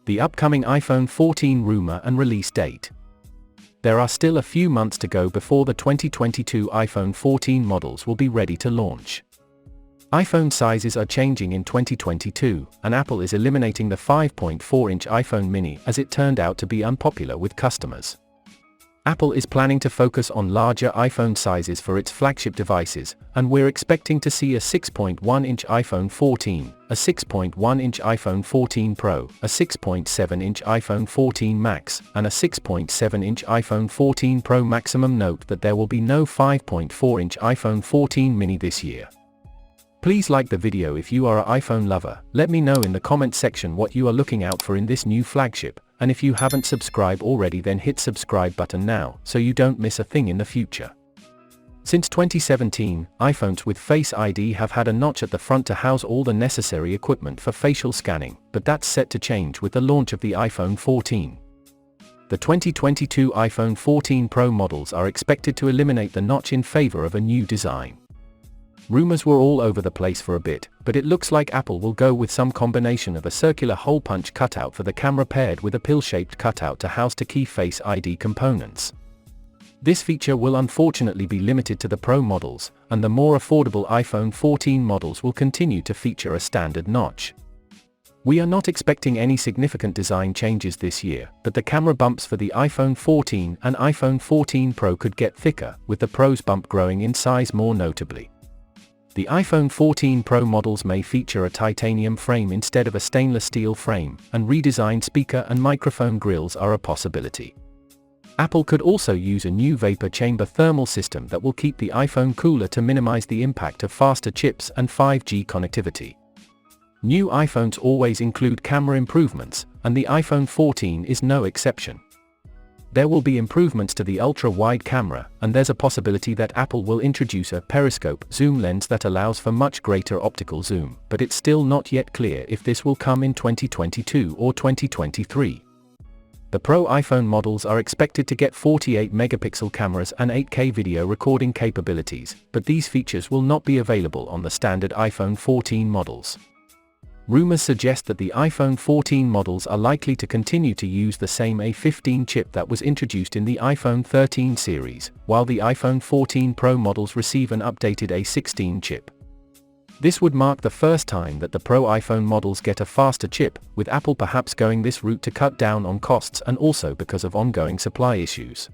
The upcoming iPhone 14 rumor and release date. There are still a few months to go before the 2022 iPhone 14 models will be ready to launch. iPhone sizes are changing in 2022, and Apple is eliminating the 5.4-inch iPhone mini as it turned out to be unpopular with customers. Apple is planning to focus on larger iPhone sizes for its flagship devices, and we're expecting to see a 6.1-inch iPhone 14, a 6.1-inch iPhone 14 Pro, a 6.7-inch iPhone 14 Max, and a 6.7-inch iPhone 14 Pro. Maximum note that there will be no 5.4-inch iPhone 14 mini this year. Please like the video if you are an iPhone lover. Let me know in the comment section what you are looking out for in this new flagship, and if you haven't subscribed already, then hit subscribe button now so you don't miss a thing in the future. Since 2017, iPhones with Face ID have had a notch at the front to house all the necessary equipment for facial scanning, but that's set to change with the launch of the iPhone 14. The 2022 iPhone 14 Pro models are expected to eliminate the notch in favor of a new design. Rumors were all over the place for a bit, but it looks like Apple will go with some combination of a circular hole punch cutout for the camera paired with a pill-shaped cutout to house the key Face ID components. This feature will unfortunately be limited to the Pro models, and the more affordable iPhone 14 models will continue to feature a standard notch. We are not expecting any significant design changes this year, but the camera bumps for the iPhone 14 and iPhone 14 Pro could get thicker, with the Pro's bump growing in size more notably. The iPhone 14 Pro models may feature a titanium frame instead of a stainless steel frame, and redesigned speaker and microphone grills are a possibility. Apple could also use a new vapor chamber thermal system that will keep the iPhone cooler to minimize the impact of faster chips and 5G connectivity. New iPhones always include camera improvements, and the iPhone 14 is no exception. There will be improvements to the ultra-wide camera, and there's a possibility that Apple will introduce a periscope zoom lens that allows for much greater optical zoom, but it's still not yet clear if this will come in 2022 or 2023. The Pro iPhone models are expected to get 48-megapixel cameras and 8K video recording capabilities, but these features will not be available on the standard iPhone 14 models. Rumors suggest that the iPhone 14 models are likely to continue to use the same A15 chip that was introduced in the iPhone 13 series, while the iPhone 14 Pro models receive an updated A16 chip. This would mark the first time that the Pro iPhone models get a faster chip, with Apple perhaps going this route to cut down on costs and also because of ongoing supply issues.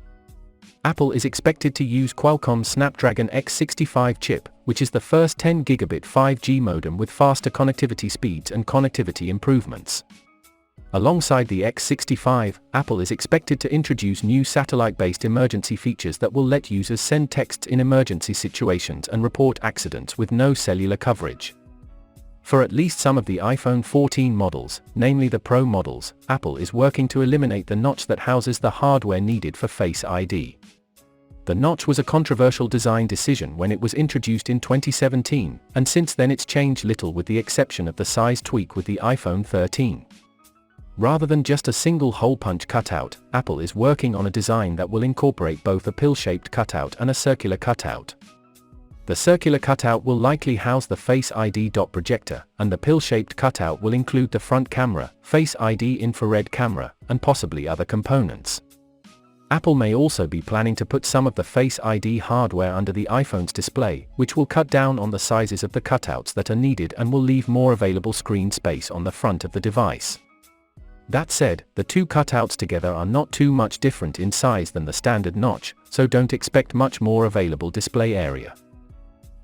Apple is expected to use Qualcomm's Snapdragon X65 chip, which is the first 10-gigabit 5G modem with faster connectivity speeds and connectivity improvements. Alongside the X65, Apple is expected to introduce new satellite-based emergency features that will let users send texts in emergency situations and report accidents with no cellular coverage. For at least some of the iPhone 14 models, namely the Pro models, Apple is working to eliminate the notch that houses the hardware needed for Face ID. The notch was a controversial design decision when it was introduced in 2017, and since then it's changed little with the exception of the size tweak with the iPhone 13. Rather than just a single hole punch cutout, Apple is working on a design that will incorporate both a pill-shaped cutout and a circular cutout. The circular cutout will likely house the Face ID dot projector, and the pill-shaped cutout will include the front camera, Face ID infrared camera, and possibly other components. Apple may also be planning to put some of the Face ID hardware under the iPhone's display, which will cut down on the sizes of the cutouts that are needed and will leave more available screen space on the front of the device. That said, the two cutouts together are not too much different in size than the standard notch, so don't expect much more available display area.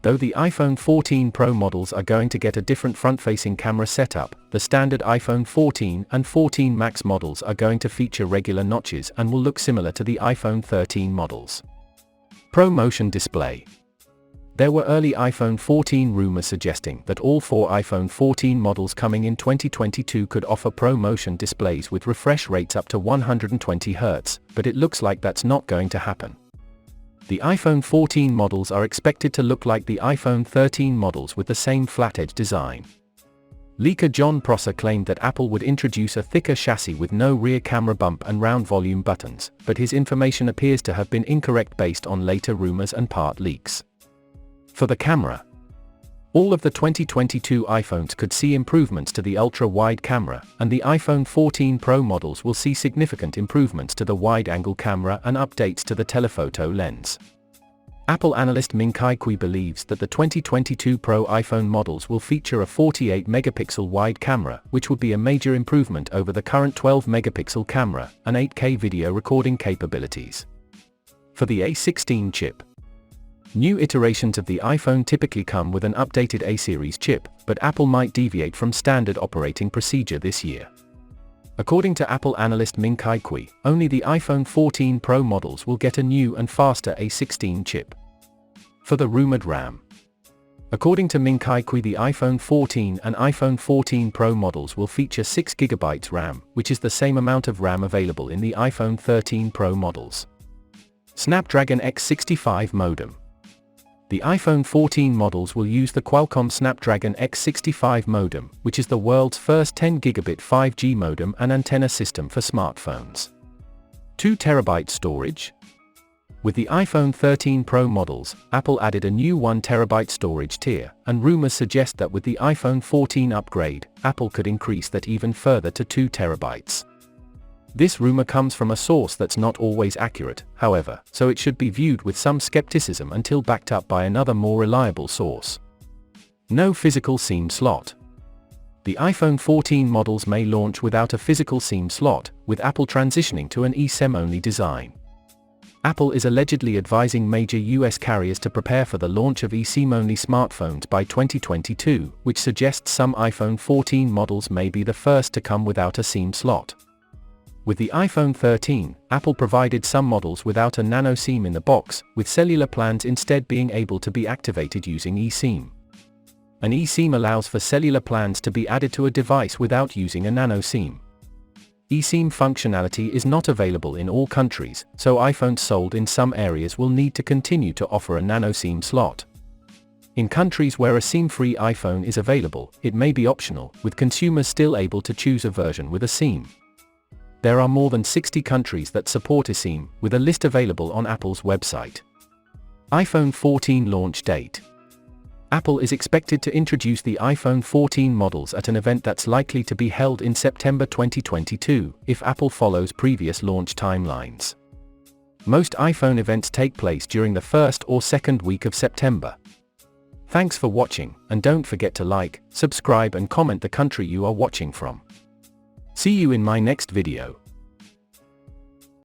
Though the iPhone 14 Pro models are going to get a different front-facing camera setup, the standard iPhone 14 and 14 Max models are going to feature regular notches and will look similar to the iPhone 13 models. Pro Motion Display. There were early iPhone 14 rumors suggesting that all four iPhone 14 models coming in 2022 could offer Pro Motion displays with refresh rates up to 120 Hz, but it looks like that's not going to happen. The iPhone 14 models are expected to look like the iPhone 13 models with the same flat-edge design. Leaker John Prosser claimed that Apple would introduce a thicker chassis with no rear camera bump and round volume buttons, but his information appears to have been incorrect based on later rumors and part leaks. For the camera, All of the 2022 iPhones could see improvements to the ultra-wide camera, and the iPhone 14 Pro models will see significant improvements to the wide-angle camera and updates to the telephoto lens. Apple analyst Ming-Chi Kuo believes that the 2022 Pro iPhone models will feature a 48-megapixel wide camera, which would be a major improvement over the current 12-megapixel camera and 8K video recording capabilities. For the A16 chip, new iterations of the iPhone typically come with an updated A-series chip, but Apple might deviate from standard operating procedure this year. According to Apple analyst Ming-Chi Kuo, only the iPhone 14 Pro models will get a new and faster A16 chip. For the rumored RAM, according to Ming-Chi Kuo, the iPhone 14 and iPhone 14 Pro models will feature 6GB RAM, which is the same amount of RAM available in the iPhone 13 Pro models. Snapdragon X65 modem. The iPhone 14 models will use the Qualcomm Snapdragon X65 modem, which is the world's first 10-gigabit 5G modem and antenna system for smartphones. 2TB storage. With the iPhone 13 Pro models, Apple added a new 1TB storage tier, and rumors suggest that with the iPhone 14 upgrade, Apple could increase that even further to 2 TB. This rumor comes from a source that's not always accurate, however, so it should be viewed with some skepticism until backed up by another more reliable source. No physical SIM slot. The iPhone 14 models may launch without a physical SIM slot, with Apple transitioning to an eSIM-only design. Apple is allegedly advising major US carriers to prepare for the launch of eSIM-only smartphones by 2022, which suggests some iPhone 14 models may be the first to come without a SIM slot. With the iPhone 13, Apple provided some models without a nano SIM in the box, with cellular plans instead being able to be activated using eSIM. An eSIM allows for cellular plans to be added to a device without using a nano SIM. eSIM functionality is not available in all countries, so iPhones sold in some areas will need to continue to offer a nano SIM slot. In countries where a SIM-free iPhone is available, it may be optional, with consumers still able to choose a version with a SIM. There are more than 60 countries that support eSIM, with a list available on Apple's website. iPhone 14 launch date. Apple is expected to introduce the iPhone 14 models at an event that's likely to be held in September 2022, if Apple follows previous launch timelines. Most iPhone events take place during the first or second week of September. Thanks for watching, and don't forget to like, subscribe and comment the country you are watching from. See you in my next video.